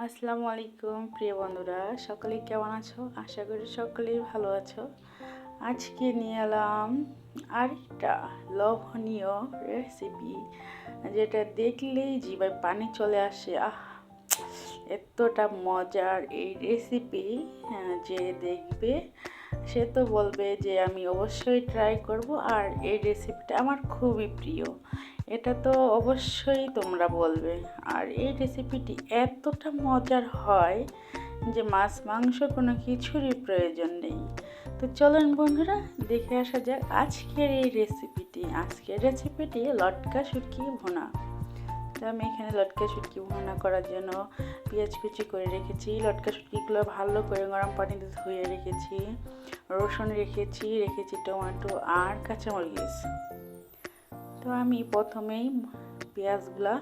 আসসালামু আলাইকুম প্রিয় বন্ধুরা, সকলে কেমন আছো? আশা করি সকলেই ভালো আছো। আজকে নিয়ে এলাম আরেকটা লোভনীয় রেসিপি, যেটা দেখলেই জিভে পানি চলে আসে। এতটা মজার এই রেসিপি, যে দেখবে সে তো বলবে যে আমি অবশ্যই ট্রাই করব। আর এই রেসিপিটা আমার খুবই প্রিয়, এটা তো অবশ্যই তোমরা বলবে। আর এই রেসিপিটি এতটা মজার হয় যে মাছ মাংস কোনো কিছুরই প্রয়োজন নেই। তো চলুন বন্ধুরা, দেখে আসা যাক আজকের রেসিপিটি লটকা শুটকি ভুনা। তো আমি এখানে লটকা শুটকি ভুনা করার জন্য পেঁয়াজ কুচি করে রেখেছি, লটকা শুটকিগুলো ভালো করে গরম পানিতে ধুয়ে রেখেছি, রসুন রেখেছি টমেটো আর কাঁচামরিচ। তো আমি প্রথমেই পেঁয়াজগুলা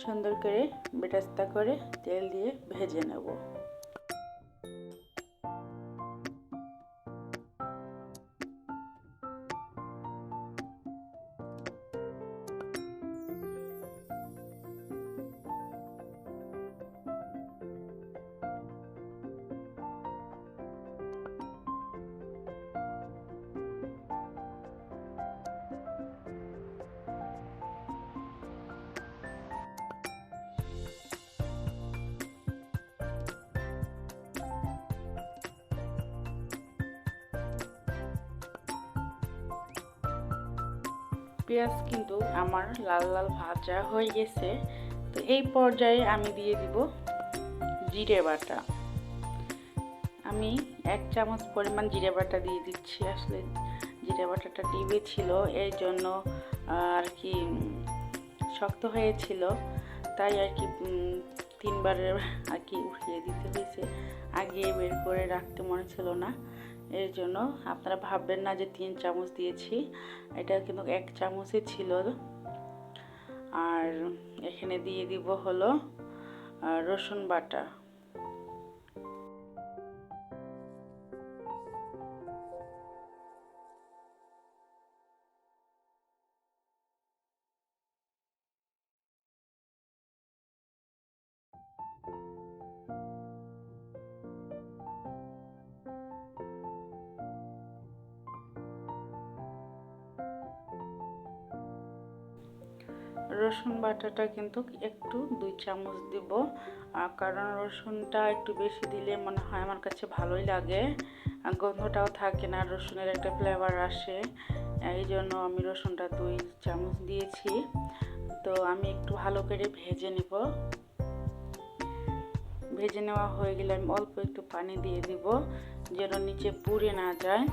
সুন্দর করে বেরেস্তা করে তেল দিয়ে ভেজে নেব। পেঁয়াজ কিন্তু আমার লাল লাল ভাজা হয়ে গেছে। তো এই পর্যায়ে আমি দিয়ে দিব জিরে বাটা। আমি 1 চামচ পরিমাণ জিরে বাটা দিয়ে দিচ্ছি। আসলে জিরে বাটাটা ডিবে ছিল, এই জন্য আর কি শক্ত হয়েছিল, তাই আর কি 3বারের আর কি উঠিয়ে দিতে হয়েছে। আগে বের করে রাখতে মনে ছিল না, এর জন্য আপনারা ভাববেন না যে 3 চামচ দিয়েছি, এটা কিন্তু 1 চামচই ছিল। আর এখানে দিয়ে দিব হলো রসুন বাটা। রসুন বাটাটা কিন্তু একটু 2 চামচ দিব, কারণ রসুনটা একটু বেশি দিলে মনে হয় আমার কাছে ভালোই লাগে, গন্ধটাও থাকে না, রসুনের একটা ফ্লেভার আসে। এই জন্য আমি রসুনটা 2 চামচ দিয়েছি। তো আমি একটু ভালো করে ভেজে নিব। ভেজে নেওয়া হয়ে গেলে আমি অল্প একটু পানি দিয়ে দিব, যেন নিচে পুড়ে না যায়।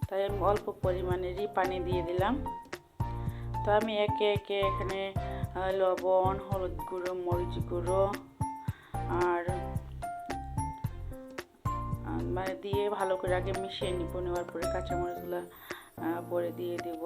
তাই আমি অল্প পরিমাণেরই পানি দিয়ে দিলাম। তো আমি একে একে এখানে লবণ, হলুদ গুঁড়ো, মরিচ গুঁড়ো আর মানে দিয়ে ভালো করে আগে মিশিয়ে নিব। নেওয়ার পরে কাঁচামরিচগুলো পরে দিয়ে দিব।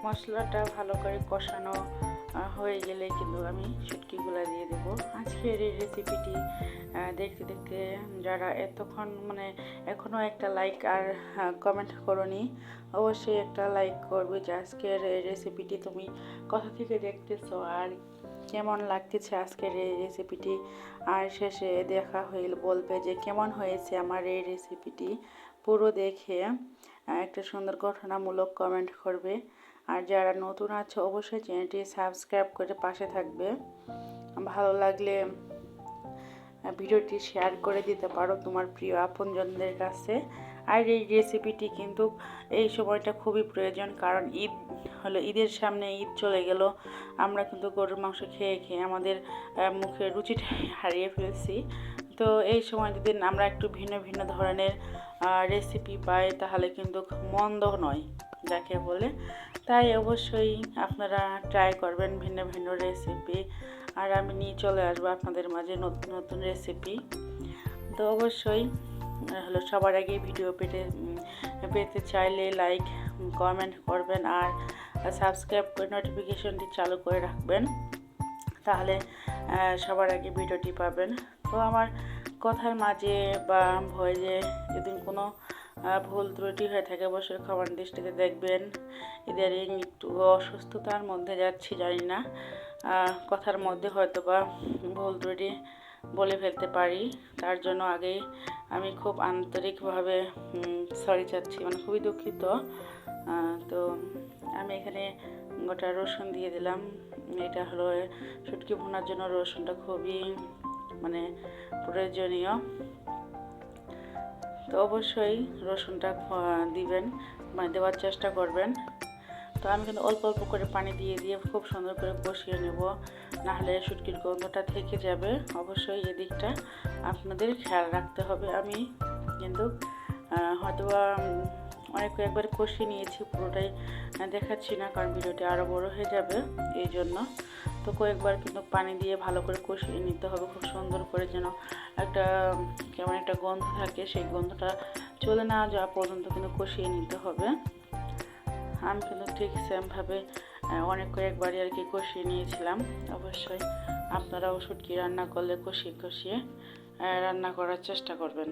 মশলাটা ভালো করে কষানো হয়ে গেলে কিন্তু আমি শুটকিগুলো দিয়ে দেব। আজকের এই রেসিপিটি দেখতে দেখতে যারা এতক্ষণ এখনও একটা লাইক আর কমেন্ট করোনি, অবশ্যই একটা লাইক করবে যে আজকের এই রেসিপিটি তুমি কোথা থেকে দেখতেছো আর কেমন লাগতেছে আজকের এই রেসিপিটি। আর শেষে দেখা হয়ে বলবে যে কেমন হয়েছে আমার এই রেসিপিটি। পুরো দেখে একটা সুন্দর গঠনামূলক কমেন্ট করবে। আর যারা নতুন আছো অবশ্যই চ্যানেলটি সাবস্ক্রাইব করে পাশে থাকবে। ভালো লাগলে ভিডিওটি শেয়ার করে দিতে পারো তোমার প্রিয় আপনজনদের কাছে। আর এই রেসিপিটি কিন্তু এই সময়টা খুবই প্রয়োজন, কারণ ঈদ হলো, ঈদের সামনে ঈদ চলে গেল। আমরা কিন্তু গরুর মাংস খেয়ে খেয়ে আমাদের মুখের রুচিটা হারিয়ে ফেলছি। তো এই সময় যদি আমরা একটু ভিন্ন ভিন্ন ধরনের রেসিপি পাই তাহলে কিন্তু মন্দ নয় যাকে বলে। তাই অবশ্যই আপনারা ট্রাই করবেন ভিন্ন ভিন্ন রেসিপি, আর আমি নিয়ে চলে আসবো আপনাদের মাঝে নতুন নতুন রেসিপি। তো অবশ্যই হলো সবার আগে ভিডিও পেতে চাইলে লাইক কমেন্ট করবেন আর সাবস্ক্রাইব করে নোটিফিকেশনটি চালু করে রাখবেন, তাহলে সবার আগে ভিডিওটি পাবেন। তো আমার কথার মাঝে বা ভয়েসে যদি কোনো ভুল ত্রুটি হয়ে থাকে অবশ্যই ক্ষমার দৃষ্টিতে দেখবেন। ইদারিং একটু অসুস্থতার মধ্যে যাচ্ছি, জানি না কথার মধ্যে হয়তো বা ভুল ত্রুটি বলে ফেলতে পারি, তার জন্য আগেই আমি খুব আন্তরিকভাবে সরি চাচ্ছি, মানে খুবই দুঃখিত। তো আমি এখানে গোটা রসুন দিয়ে দিলাম। এটা হলো শুটকি ভুনার জন্য রসুনটা খুবই মানে প্রয়োজনীয়, তো অবশ্যই রসুনটা দিবেন, মানে দেওয়ার চেষ্টা করবেন। তো আমি কিন্তু অল্প অল্প করে পানি দিয়ে খুব সুন্দর করে কষিয়ে নেব, নাহলে শুটকির গন্ধটা থেকে যাবে। অবশ্যই এদিকটা আপনাদের খেয়াল রাখতে হবে। আমি কিন্তু হয়তো একবার কষিয়ে নিয়েছি, পুরোটাই দেখাচ্ছি না কারণ ভিডিওটি আরও বড় হয়ে যাবে এই জন্য। তো কয়েকবার কিন্তু পানি দিয়ে ভালো করে কষিয়ে নিতে হবে খুব সুন্দর করে, যেন একটা কেমন একটা গন্ধ থাকে, সেই গন্ধটা চলে না যাওয়া পর্যন্ত কিন্তু কষিয়ে নিতে হবে। আমি কিন্তু ঠিক সেমভাবে কয়েকবারই আর কি কষিয়ে নিয়েছিলাম। অবশ্যই আপনারাও শুটকি রান্না করলে কষিয়ে কষিয়ে রান্না করার চেষ্টা করবেন।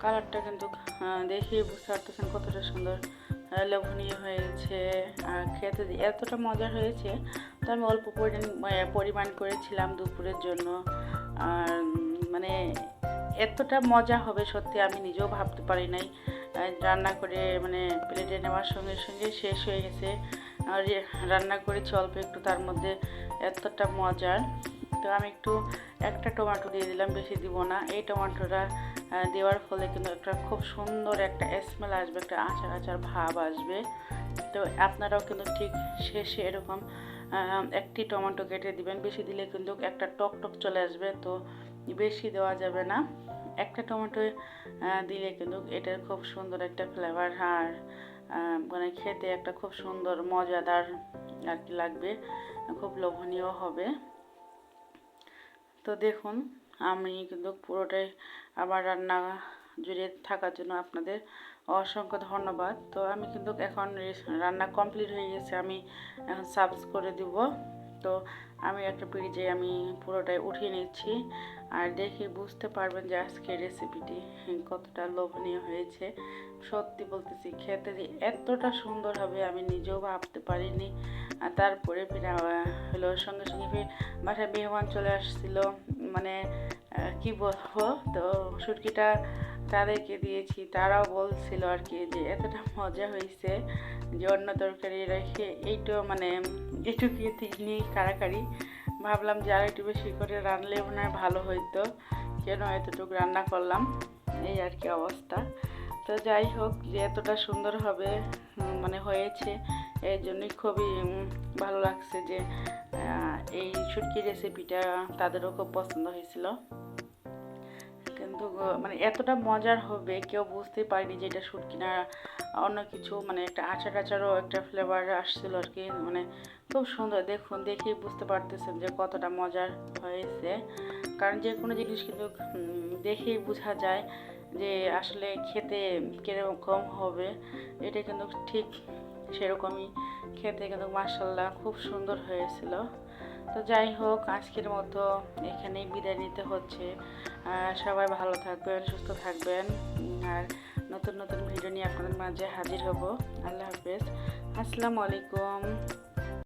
কালারটা কিন্তু দেখে বুঝতে পারতেছেন কতটা সুন্দর লোভনীয় হয়েছে, আর খেতে এতটা মজার হয়েছে। তো আমি অল্প পরিমাণ করেছিলাম দুপুরের জন্য, আর মানে এতটা মজা হবে সত্যি আমি নিজেও ভাবতে পারি নাই। রান্না করে মানে প্লেটে নেওয়ার সঙ্গে সঙ্গে শেষ হয়ে গেছে, আর রান্না করেছি অল্প একটু, তার মধ্যে এতটা মজার। তো আমি একটা টমেটো দিয়ে দিলাম, বেশি দিব না। এই টমেটোটা দেওয়ার ফলে কিন্তু একটা খুব সুন্দর একটা স্মেল আসবে, একটা আচার আচার ভাব আসবে। তো আপনারাও কিন্তু ঠিক শেষে এরকম একটি টমেটো কেটে দিবেন, বেশি দিলে কিন্তু একটা টক টক চলে আসবে, তো বেশি দেওয়া যাবে না। একটা টমেটো দিলে কিন্তু এটার খুব সুন্দর একটা ফ্লেভার, আর মানে খেতে একটা খুব সুন্দর মজাদার আর কি লাগবে, খুব লোভনীয় হবে। তো দেখুন আমি কিন্তু পুরোটাই আমার রান্না জুড়ে থাকার জন্য আপনাদের অসংখ্য ধন্যবাদ। তো আমি কিন্তু এখন রান্না কমপ্লিট হয়ে গেছে, আমি এখন সার্ভ করে দিব। তো তো আমি একটা পিরিজে আমি পুরোটাই উঠিয়ে নিচ্ছি। আর দেখে বুঝতে পারবেন যে আজকের রেসিপিটি কতটা লোভনীয় হয়েছে। সত্যি বলতেছি, খেতে যে এতটা সুন্দর হবে আমি নিজেও ভাবতে পারিনি। আর তারপরে ফিরে হলো সঙ্গে সঙ্গে ফির বাসায় মেহমান চলে আসছিল, মানে কি বলবো, তো শুটকিটা তাদেরকে দিয়েছি। তারাও বলছিল আর কি যে এতটা মজা হয়েছে যে অন্য তরকারি রেখে এইটাও মানে এটুকু নিয়ে কাড়াকাড়ি। ভাবলাম যে আর একটু বেশি করে রান্নলে মনে হয় ভালো হইতো, কেন এতটুকু রান্না করলাম, এই আর কি অবস্থা। তো যাই হোক, যে এতটা সুন্দর হবে মানে হয়েছে, এই জন্যই খুবই ভালো লাগছে যে এই শুটকি রেসিপিটা তাদেরও খুব পছন্দ হয়েছিল। কিন্তু মানে এতটা মজার হবে কেউ বুঝতেই পারেনি যে এটা শুটকি না অন্য কিছু, মানে একটা আচার আচারও একটা ফ্লেভার আসছিল আর কি, মানে খুব সুন্দর। দেখুন, দেখেই বুঝতে পারতেছেন যে কতটা মজার হয়েছে। কারণ যে কোনো জিনিস কিন্তু দেখেই বোঝা যায় যে আসলে খেতে কীরকম হবে। এটা কিন্তু ঠিক সেরকমই খেতে, কিন্তু মাশাআল্লাহ খুব সুন্দর হয়েছিল। তো যাই হোক, আজকের মতো এখানেই বিদায় নিতে হচ্ছে। সবাই ভালো থাকবেন, সুস্থ থাকবেন, আর নতুন নতুন ভিডিও নিয়ে আপনাদের মাঝে হাজির হব। আল্লাহ হাফেজ, আসসালামু আলাইকুম।